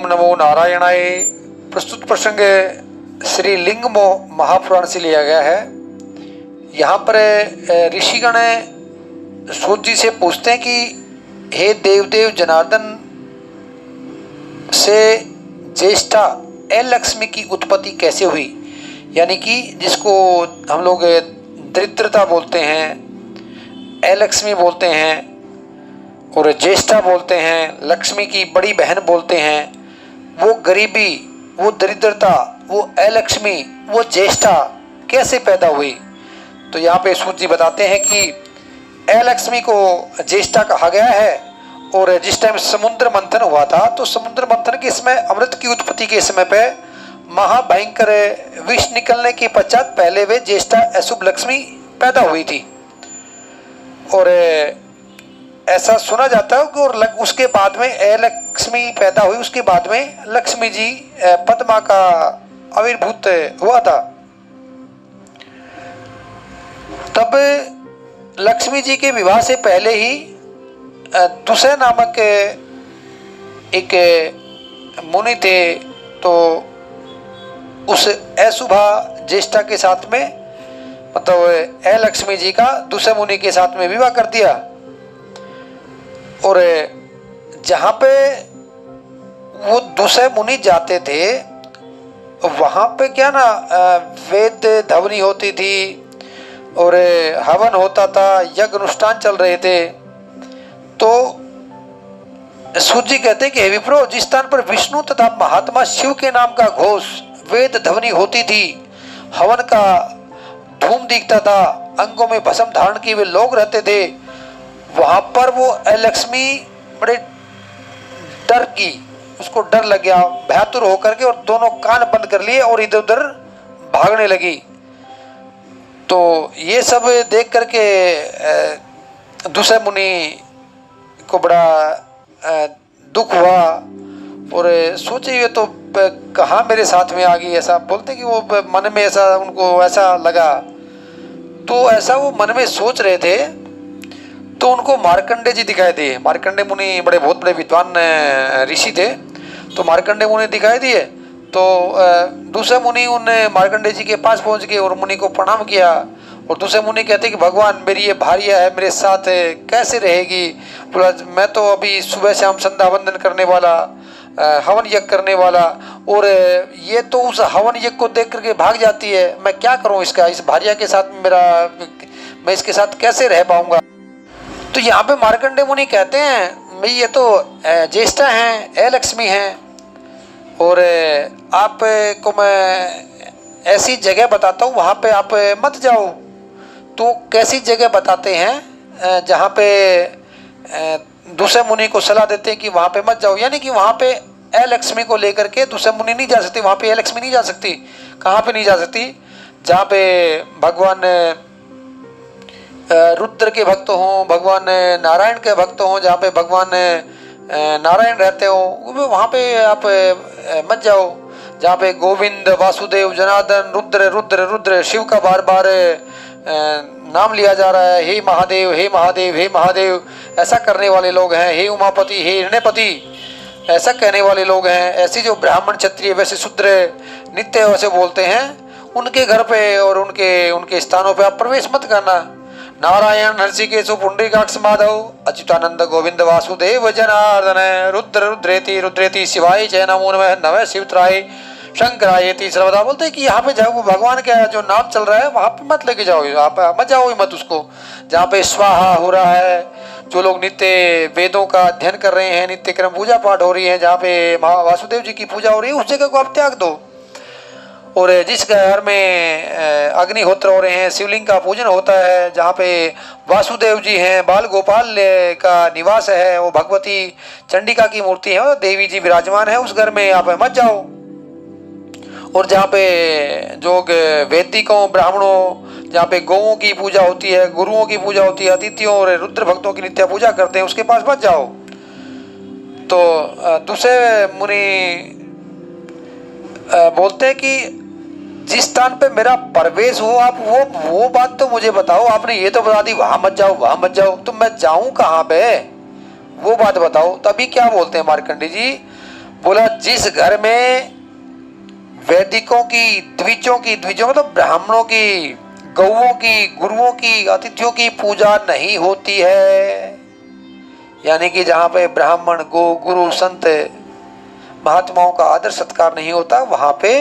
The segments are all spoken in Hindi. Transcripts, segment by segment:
ओम नमो नारायणाय। प्रस्तुत प्रसंग श्री लिंग महापुराण से लिया गया है। यहाँ पर ऋषिगण सूत जी से पूछते हैं कि हे देवदेव जनार्दन से ज्येष्ठा लक्ष्मी की उत्पत्ति कैसे हुई, यानी कि जिसको हम लोग दरिद्रता बोलते हैं, लक्ष्मी बोलते हैं और ज्येष्ठा बोलते हैं, लक्ष्मी की बड़ी बहन बोलते हैं। वो गरीबी, वो दरिद्रता, वो अलक्ष्मी, वो ज्येष्ठा कैसे पैदा हुई? तो यहाँ पे सूत जी बताते हैं कि अलक्ष्मी को ज्येष्ठा कहा गया है। और जिस टाइम समुद्र मंथन हुआ था तो समुद्र मंथन के समय, अमृत की उत्पत्ति के समय पे महाभयंकर विष निकलने के पश्चात पहले वे ज्येष्ठा अशुभ लक्ष्मी पैदा हुई थी। और ऐसा सुना जाता है कि और उसके बाद में लक्ष्मी पैदा हुई, उसके बाद में लक्ष्मी जी पद्मा का आविर्भूत हुआ था। तब लक्ष्मी जी के विवाह से पहले ही दुसै नामक एक मुनि थे, तो उस अशुभा ज्येष्ठा के साथ में मतलब लक्ष्मी जी का दुसै मुनि के साथ में विवाह कर दिया। और जहाँ पे वो दुसै मुनि जाते थे वहाँ पे क्या ना वेद ध्वनि होती थी और हवन होता था, यज्ञ अनुष्ठान चल रहे थे। तो सूत जी कहते कि हे विप्रो, जिस स्थान पर विष्णु तथा महात्मा शिव के नाम का घोष, वेद ध्वनि होती थी, हवन का धूम दिखता था, अंगों में भस्म धारण किए हुए लोग रहते थे, वहां पर वो लक्ष्मी बड़े डर की, उसको डर लग गया, भयातुर होकर के और दोनों कान बंद कर लिए और इधर उधर भागने लगी। तो ये सब देख करके दूसरे मुनि को बड़ा दुख हुआ और सोचे ये तो कहाँ मेरे साथ में आ गई। ऐसा बोलते कि वो मन में ऐसा उनको ऐसा लगा। तो ऐसा वो मन में सोच रहे थे तो उनको मार्कंडे जी दिखाई दिए। मार्कंडे मुनि बहुत बड़े विद्वान ऋषि थे, तो मार्कंडे मुनि दिखाई दिए। तो दूसरे मुनि उन मार्कंडे जी के पास पहुंच गए और मुनि को प्रणाम किया। और दूसरे मुनि कहते कि भगवान, मेरी ये भार्या है, मेरे साथ कैसे रहेगी? बोला मैं तो अभी सुबह शाम संध्या वंदन करने वाला, हवन यज्ञ करने वाला, और ये तो उस हवन यज्ञ को देख करके भाग जाती है। मैं क्या करूं इसका, इस भार्या के साथ मैं इसके साथ कैसे रह पाऊंगा? तो यहाँ पे मार्कंडे मुनि कहते हैं भाई ये तो ज्येष्ठा हैं, लक्ष्मी हैं, और आपको मैं ऐसी जगह बताता हूँ वहाँ पे आप मत जाओ। तो कैसी जगह बताते हैं जहाँ पे दूसरे मुनि को सलाह देते हैं कि वहाँ पे मत जाओ, यानी कि वहाँ पे लक्ष्मी को लेकर के दूसरे मुनि नहीं जा सकते, वहाँ पे लक्ष्मी नहीं जा सकती। कहाँ पे नहीं जा सकती? जहाँ पे भगवान रुद्र के भक्त हों, भगवान नारायण के भक्त हों, जहाँ पे भगवान नारायण रहते हो, वहाँ पे आप मत जाओ। जहाँ पे गोविंद, वासुदेव, जनार्दन, रुद्र रुद्र रुद्र शिव का बार बार नाम लिया जा रहा है, हे महादेव हे महादेव हे महादेव, ऐसा करने वाले लोग हैं। हे उमापति हे हिरण्यपति, ऐसा कहने वाले लोग हैं। ऐसे जो ब्राह्मण क्षत्रिय वैसे शूद्र नित्य वैसे बोलते हैं, उनके घर पे और उनके स्थानों पे आप प्रवेश मत करना। नारायण हर्षिकेशु पुंडरीकाक्ष माधव अच्युतानंद गोविंद वासुदेव जनार्दन रुद्र रुद्रेति रुद्रेति शिवाय जय नमो नमः नमः शिवत्राय शंकरायति सर्वदा। बोलते हैं कि यहाँ पे जाओ, भगवान का जो नाम चल रहा है वहाँ पे मत लेके जाओ, आप मत जाओ मत उसको। जहाँ पे स्वाहा हो रहा है, जो लोग नित्य वेदों का अध्ययन कर रहे हैं, नित्य क्रम पूजा पाठ हो रही है, जहाँ पे वासुदेव जी की पूजा हो रही है, उस जगह को आप त्याग दो। और जिस घर में अग्निहोत्र हो रहे हैं, शिवलिंग का पूजन होता है, जहाँ पे वासुदेव जी हैं, बाल गोपाल का निवास है, वो भगवती चंडिका की मूर्ति है और देवी जी विराजमान है, उस घर में आप मत जाओ। और जहाँ पे जो वैदिकों ब्राह्मणों, जहाँ पे गौओं की पूजा होती है, गुरुओं की पूजा होती है, अतिथियों और रुद्र भक्तों की नित्य पूजा करते हैं, उसके पास मत जाओ। तो दूसरे मुनि बोलते हैं कि जिस स्थान पे मेरा प्रवेश हो, आप वो बात तो मुझे बताओ। आपने ये तो बता दी वहां मत जाओ वहां मत जाओ, तो मैं जाऊं कहाँ पे, वो बात बताओ। तभी क्या बोलते हैं मार्कंडे जी, बोला जिस घर में वैदिकों की, द्विजों मतलब ब्राह्मणों की, गौओं की, गुरुओं की, अतिथियों की पूजा नहीं होती है, यानी कि जहां पे ब्राह्मण, गो, गुरु, संत, महात्माओं का आदर सत्कार नहीं होता वहां पे,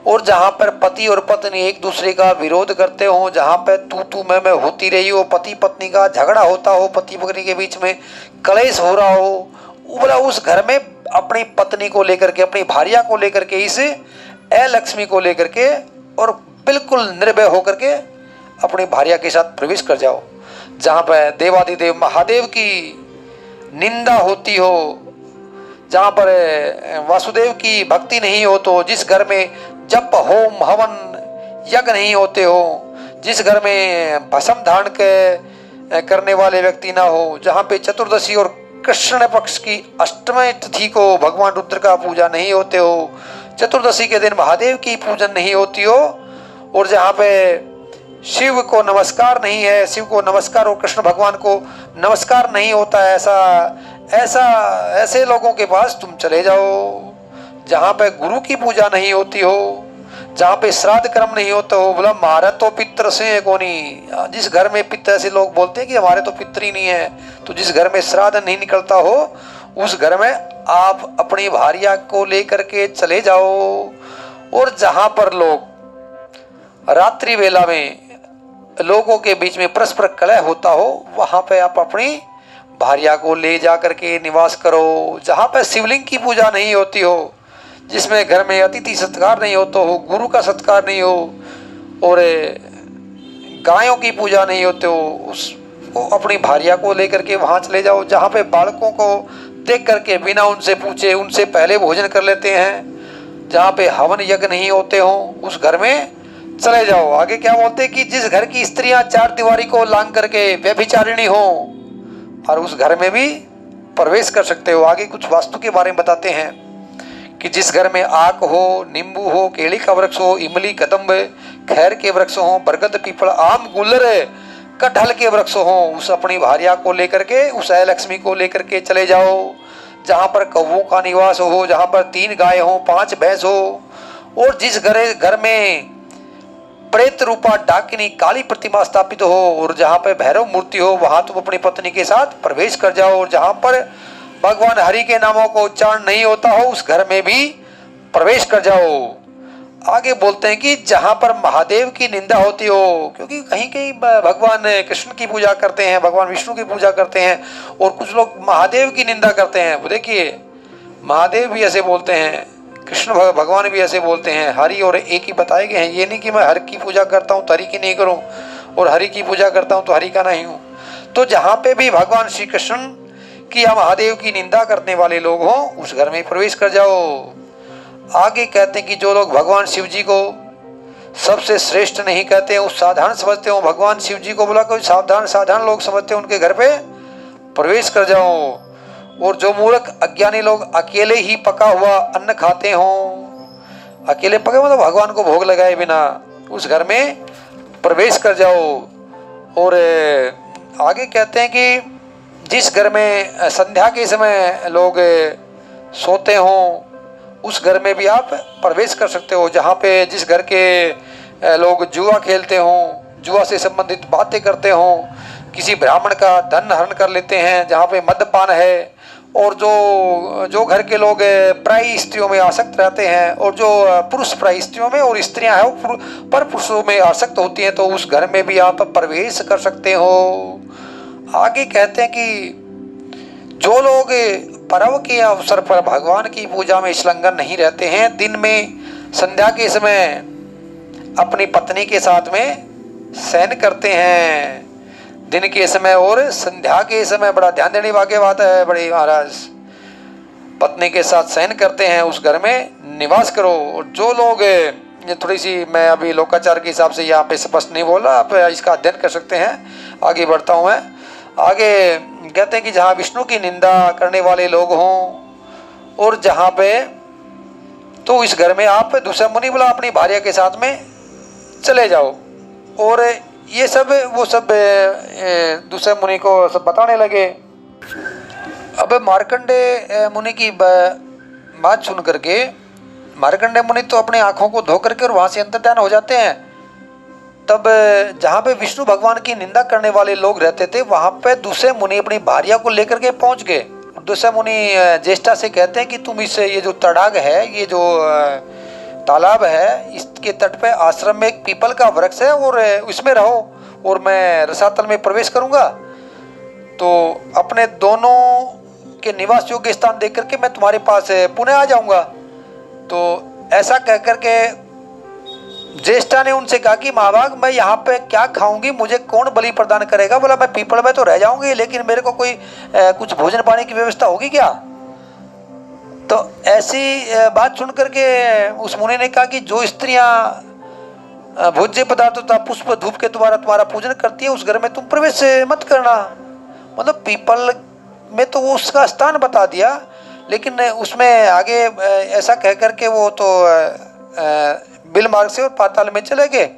और जहां पर पति और पत्नी एक दूसरे का विरोध करते हो, जहां पर तू मैं होती रही हो, पति पत्नी का झगड़ा होता हो, पति पत्नी के बीच में कलेश हो रहा हो, बोला उस घर में अपनी पत्नी को लेकर के, अपनी भार्या को लेकर के, इस अलक्ष्मी को लेकर के, और बिल्कुल निर्भय होकर के अपनी भार्या के साथ प्रवेश कर जाओ। जहां पर देवाधिदेव महादेव की निंदा होती हो, जहां पर वासुदेव की भक्ति नहीं हो, तो जिस घर में जप, होम, हवन, यज्ञ नहीं होते हो, जिस घर में भस्म धारण करने वाले व्यक्ति ना हो, जहां पे चतुर्दशी और कृष्ण पक्ष की अष्टमी तिथि को भगवान रुद्र का पूजा नहीं होते हो, चतुर्दशी के दिन महादेव की पूजन नहीं होती हो, और जहां पे शिव को नमस्कार नहीं है, शिव को नमस्कार और कृष्ण भगवान को नमस्कार नहीं होता है, ऐसे लोगों के पास तुम चले जाओ। जहां पे गुरु की पूजा नहीं होती हो, जहां पे श्राद्ध कर्म नहीं होता हो, बोला मारा तो पित्र से कोनी, जिस घर में पित्र, ऐसे लोग बोलते हैं कि हमारे तो पित्र ही नहीं है, तो जिस घर में श्राद्ध नहीं निकलता हो उस घर में आप अपनी भार्या को लेकर के चले जाओ। और जहां पर लोग रात्रि वेला में लोगों के बीच में परस्पर कलह होता हो, वहां पे आप अपनी भार्या को ले जा करके निवास करो। जहां पे शिवलिंग की पूजा नहीं होती हो, जिसमें घर में अतिथि सत्कार नहीं होता हो, गुरु का सत्कार नहीं हो, और गायों की पूजा नहीं होते हो, उसको अपनी भार्या को लेकर के वहां चले जाओ। जहां पे बालकों को देख करके बिना उनसे पूछे उनसे पहले भोजन कर लेते हैं, जहां पे हवन यज्ञ नहीं होते हो, उस घर में चले जाओ। आगे क्या बोलते हैं कि जिस घर की स्त्रियां चार दीवारी को लांग करके व्यभिचारिणी हो, और उस घर में भी प्रवेश कर सकते हो। आगे कुछ वास्तु के बारे में बताते हैं कि जिस घर में आक हो, नींबू हो, केली का वृक्ष हो, इमली, कदम्ब, खैर के वृक्ष हो, बरगद, पीपल, आम, गुल्लर, कटहल के वृक्ष हो, उस अपनी भार्या को लेकर के, उस लक्ष्मी को लेकर के चले जाओ। जहां पर कौवों का निवास हो, जहां पर 3 गाय हो, 5 भैंस हो, और जिस घर में प्रेत रूपा डाकिनी काली प्रतिमा स्थापित हो, और जहां पर भैरव मूर्ति हो, वहां तुम अपनी पत्नी के साथ प्रवेश कर जाओ। और जहां पर भगवान हरि के नामों को उच्चारण नहीं होता हो, उस घर में भी प्रवेश कर जाओ। आगे बोलते हैं कि जहां पर महादेव की निंदा होती हो, क्योंकि कहीं कहीं भगवान कृष्ण की पूजा करते हैं, भगवान विष्णु की पूजा करते हैं, और कुछ लोग महादेव की निंदा करते हैं। वो देखिए, महादेव भी ऐसे बोलते हैं, कृष्ण भगवान भी ऐसे बोलते हैं, हरि और एक ही बताए गए हैं। ये नहीं कि मैं हरि की पूजा करता हूँ तो हरि की नहीं करूँ, और हरि की पूजा करता हूँ तो हरि का नहीं हूँ। तो जहाँ पे भी भगवान श्री कृष्ण की या महादेव की निंदा करने वाले लोग हों, उस घर में प्रवेश कर जाओ। आगे कहते हैं कि जो लोग भगवान शिव जी को सबसे श्रेष्ठ नहीं कहते हैं, साधारण समझते हो, भगवान शिव जी को बोला कोई साधारण लोग समझते हैं, उनके घर पे प्रवेश कर जाओ। और जो मूर्ख अज्ञानी लोग अकेले ही पका हुआ अन्न खाते हों, अकेले पके मतलब भगवान को भोग लगाए बिना, उस घर में प्रवेश कर जाओ। और आगे कहते हैं कि जिस घर में संध्या के समय लोग सोते हों, उस घर में भी आप प्रवेश कर सकते हो। जहाँ पे जिस घर के लोग जुआ खेलते हों, जुआ से संबंधित बातें करते हों, किसी ब्राह्मण का धन हरण कर लेते हैं, जहाँ पे मद्यपान है, और जो घर के लोग प्रायी स्त्रियों में आसक्त रहते हैं, और जो पुरुष प्रायी स्त्रियों में और स्त्रियां हैं वो पर पुरुषों में आसक्त होती हैं, तो उस घर में भी आप प्रवेश कर सकते हो। आगे कहते हैं कि जो लोग पर्व के अवसर पर भगवान की पूजा में संलग्न नहीं रहते हैं, दिन में संध्या के समय अपनी पत्नी के साथ में शयन करते हैं, दिन के समय और संध्या के समय, बड़ा ध्यान देने वाली बात है बड़ी महाराज, पत्नी के साथ शयन करते हैं, उस घर में निवास करो। और जो लोग, ये थोड़ी सी मैं अभी लोकाचार के हिसाब से यहाँ पे स्पष्ट नहीं बोल रहा, आप इसका अध्ययन कर सकते हैं। आगे बढ़ता हूँ मैं। आगे कहते हैं कि जहाँ विष्णु की निंदा करने वाले लोग हों, और जहाँ पे, तो इस घर में आप दूसरा मुनि बोला अपनी भार्या के साथ में चले जाओ। और ये सब वो सब दूसरे मुनि को सब बताने लगे। अब मार्कंडे मुनि की बात सुन करके मार्कंडेय मुनि तो अपनी आंखों को धो करके और वहां से अंतर्ध्यान हो जाते हैं। तब जहां पे विष्णु भगवान की निंदा करने वाले लोग रहते थे वहां पे दूसरे मुनि अपनी भार्या को लेकर के पहुंच गए। दूसरे मुनि ज्येष्ठा से कहते हैं कि तुम इस ये जो तड़ाग है, ये जो तालाब है, इसके तट पे आश्रम में एक पीपल का वृक्ष है और इसमें रहो और मैं रसातल में प्रवेश करूंगा। तो अपने दोनों के निवास योग्य स्थान देख करके मैं तुम्हारे पास पुनः आ जाऊंगा। तो ऐसा कह करके ज्येष्ठा ने उनसे कहा कि महाभाग मैं यहाँ पे क्या खाऊंगी, मुझे कौन बलि प्रदान करेगा। बोला मैं पीपल में तो रह जाऊंगी लेकिन मेरे को कोई कुछ भोजन पानी की व्यवस्था होगी क्या। तो ऐसी बात सुन करके उस मुनि ने कहा कि जो स्त्रियां भोज्य पदार्थों तथा पुष्प धूप के द्वारा तुम्हारा पूजन करती है उस घर में तुम प्रवेश मत करना। मतलब पीपल में तो वो उसका स्थान बता दिया, लेकिन उसमें आगे ऐसा कह करके वो तो बिल मार्ग से और पाताल में चले गए।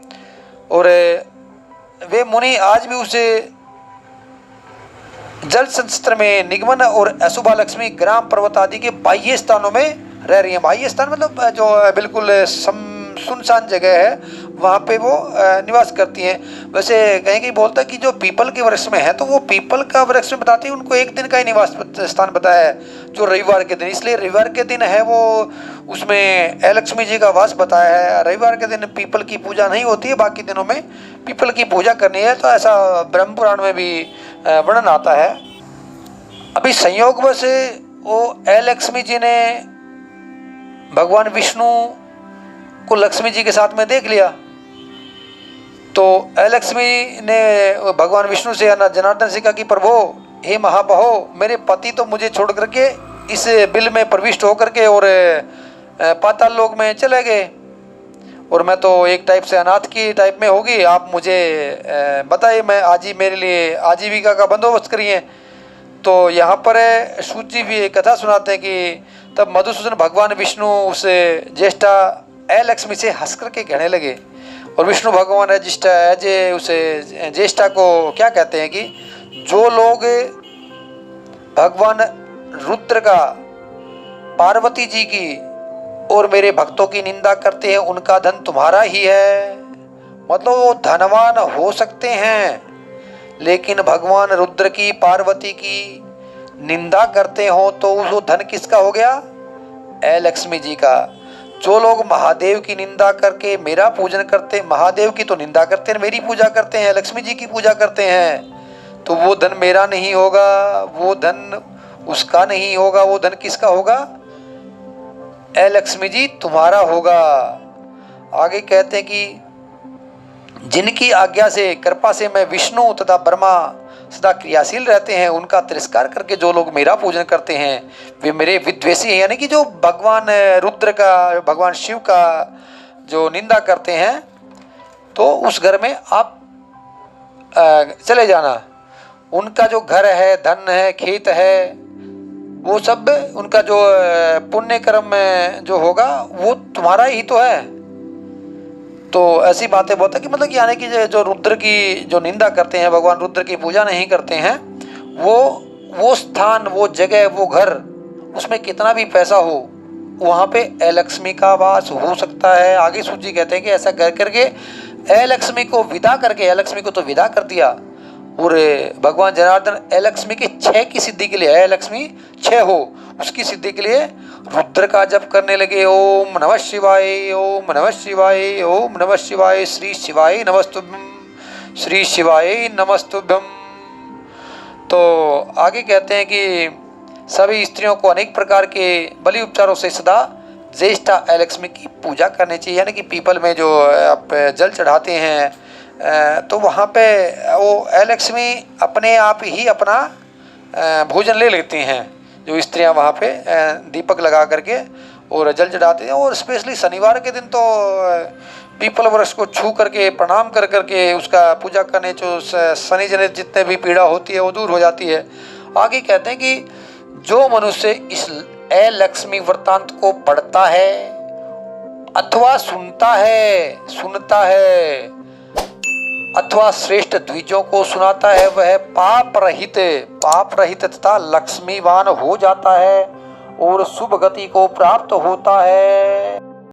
और वे मुनि आज भी उसे जल संस्त्र में निगमन और अशुभा लक्ष्मी ग्राम पर्वत आदि के बाह्य स्थानों में रह रही है। बाह्य स्थान मतलब जो बिल्कुल सुनसान जगह है वहाँ पे वो निवास करती हैं। वैसे कहीं कहीं बोलता है कि जो पीपल के वृक्ष में है तो वो पीपल का वृक्ष में बताती है उनको एक दिन का ही निवास स्थान बताया है जो रविवार के दिन, इसलिए रविवार के दिन है वो उसमें लक्ष्मी जी का वास बताया है। रविवार के दिन पीपल की पूजा नहीं होती है, बाकी दिनों में पीपल की पूजा करनी है। तो ऐसा ब्रह्म पुराण में भी वर्णन आता है। अभी संयोगवश वो लक्ष्मी जी ने भगवान विष्णु को लक्ष्मी जी के साथ में देख लिया। तो लक्ष्मी ने भगवान विष्णु से जनार्दन से कहा कि प्रभु हे महाबाहो, मेरे पति तो मुझे छोड़ करके इस बिल में प्रविष्ट होकर के और पाताल लोक में चले गए और मैं तो एक टाइप से अनाथ की टाइप में होगी। आप मुझे बताइए, मैं आज ही मेरे लिए आजीविका का बंदोबस्त करिए। तो यहाँ पर सूत जी भी एक कथा सुनाते हैं कि तब मधुसूदन भगवान विष्णु उस ज्येष्ठा लक्ष्मी से हंस करके कहने लगे और विष्णु भगवान उस ज्येष्ठा को क्या कहते हैं कि जो लोग भगवान रुद्र का, पार्वती जी की और मेरे भक्तों की निंदा करते हैं उनका धन तुम्हारा ही है। मतलब वो धनवान हो सकते हैं लेकिन भगवान रुद्र की, पार्वती की निंदा करते हो तो वो धन किसका हो गया? लक्ष्मी जी का। जो लोग महादेव की निंदा करके मेरा पूजन करते, महादेव की तो निंदा करते हैं, मेरी पूजा करते हैं, लक्ष्मी जी की पूजा करते हैं, तो वो धन मेरा नहीं होगा, वो धन उसका नहीं होगा, वो धन किसका होगा? लक्ष्मी जी तुम्हारा होगा। आगे कहते हैं कि जिनकी आज्ञा से, कृपा से मैं विष्णु तथा ब्रह्मा सदा क्रियाशील रहते हैं, उनका तिरस्कार करके जो लोग मेरा पूजन करते हैं वे मेरे विद्वेषी हैं। यानी कि जो भगवान रुद्र का, भगवान शिव का जो निंदा करते हैं तो उस घर में आप चले जाना। उनका जो घर है, धन है, खेत है, वो सब उनका जो पुण्य कर्म जो होगा वो तुम्हारा ही तो है। तो ऐसी बातें बहुत है कि मतलब यानी कि जो रुद्र की जो निंदा करते हैं, भगवान रुद्र की पूजा नहीं करते हैं, वो स्थान, वो जगह, वो घर, उसमें कितना भी पैसा हो वहाँ पे लक्ष्मी का वास हो सकता है। आगे सूजी कहते हैं कि ऐसा कर करके लक्ष्मी को विदा करके, लक्ष्मी को तो विदा कर दिया और भगवान जनार्दन लक्ष्मी के 6 की सिद्धि के लिए, लक्ष्मी 6 हो उसकी सिद्धि के लिए रुद्र का जप करने लगे। ओम नमः शिवाय, ओम नमः शिवाय, ओम नमः शिवाय, श्री शिवाय नमस्तुभ्यम, श्री शिवाय नमस्तुभ्यम। तो आगे कहते हैं कि सभी स्त्रियों को अनेक प्रकार के बलि उपचारों से सदा ज्येष्ठा लक्ष्मी की पूजा करनी चाहिए। यानी कि पीपल में जो आप जल चढ़ाते हैं तो वहाँ पे वो लक्ष्मी अपने आप ही अपना भोजन ले लेती हैं। जो स्त्रियां वहाँ पे दीपक लगा करके और जल चढ़ाते हैं और स्पेशली शनिवार के दिन तो पीपल वृक्ष को छू करके प्रणाम कर करके उसका पूजा करने जो शनि जनित जितने भी पीड़ा होती है वो दूर हो जाती है। आगे कहते हैं कि जो मनुष्य इस लक्ष्मी वृत्तांत को पढ़ता है अथवा सुनता है अथवा श्रेष्ठ द्विजों को सुनाता है, वह पाप रहित तथा लक्ष्मीवान हो जाता है और शुभ गति को प्राप्त होता है।